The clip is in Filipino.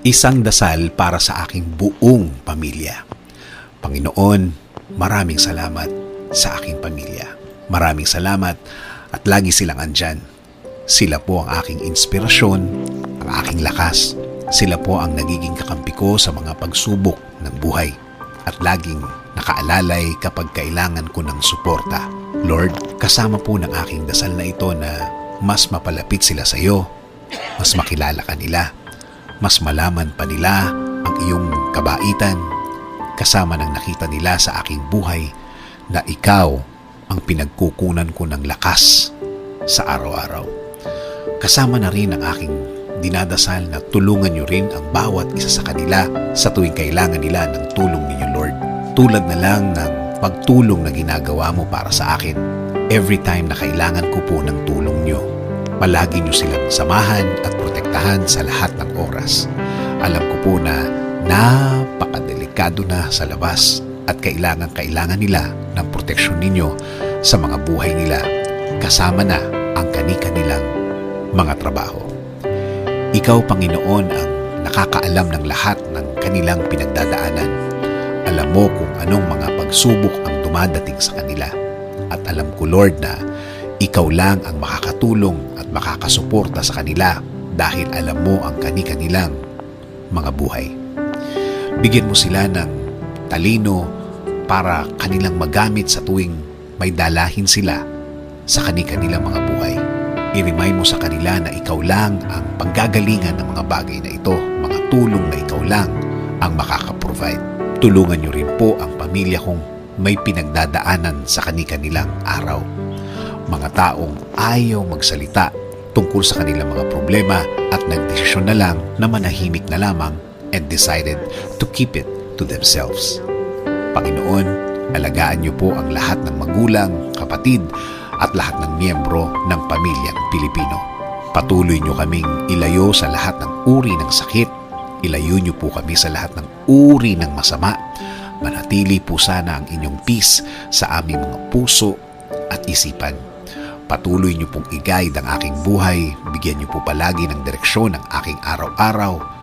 Isang dasal para sa aking buong pamilya. Panginoon, maraming salamat sa aking pamilya. Maraming salamat at lagi silang andyan. Sila po ang aking inspirasyon, ang aking lakas. Sila po ang nagiging kakampi ko sa mga pagsubok ng buhay at laging nakaalalay kapag kailangan ko ng suporta. Lord, kasama po ng aking dasal na ito na mas mapalapit sila sa iyo, mas makilala ka nila, mas malaman pa nila ang iyong kabaitan, kasama ng nakita nila sa aking buhay na ikaw ang pinagkukunan ko ng lakas sa araw-araw. Kasama na rin ang aking dinadasal na tulungan niyo rin ang bawat isa sa kanila sa tuwing kailangan nila ng tulong ninyo, Lord. Tulad na lang ng pagtulong na ginagawa mo para sa akin. Every time na kailangan ko po ng tulong niyo, palagi niyo silang samahan at protektahan sa lahat ng oras. Alam ko po na napakadelikado na sa labas at kailangan nila ng proteksyon ninyo sa mga buhay nila, kasama na ang kani-kanilang mga trabaho. Ikaw, Panginoon, ang nakakaalam ng lahat ng kanilang pinagdadaanan. Alam mo kung anong mga pagsubok ang dumadating sa kanila. At alam ko, Lord, na ikaw lang ang makakatulong at makakasuporta sa kanila dahil alam mo ang kani-kanilang mga buhay. Bigyan mo sila ng talino para kanilang magamit sa tuwing may dalahin sila sa kani-kanilang mga buhay. I-remind mo sa kanila na ikaw lang ang panggagalingan ng mga bagay na ito, mga tulong na ikaw lang ang makakaprovide. Tulungan niyo rin po ang pamilya kong may pinagdadaanan sa kani-kanilang araw. Mga taong ayaw magsalita tungkol sa kanilang mga problema at nagdesisyon na lang na manahimik na lamang and decided to keep it to themselves. Panginoon, alagaan niyo po ang lahat ng magulang, kapatid, at lahat ng miyembro ng pamilyang Pilipino. Patuloy niyo kaming ilayo sa lahat ng uri ng sakit. Ilayo niyo po kami sa lahat ng uri ng masama. Manatili po sana ang inyong peace sa aming mga puso at isipan. Patuloy niyo pong i-guide ang aking buhay. Bigyan niyo po palagi ng direksyon ang aking araw-araw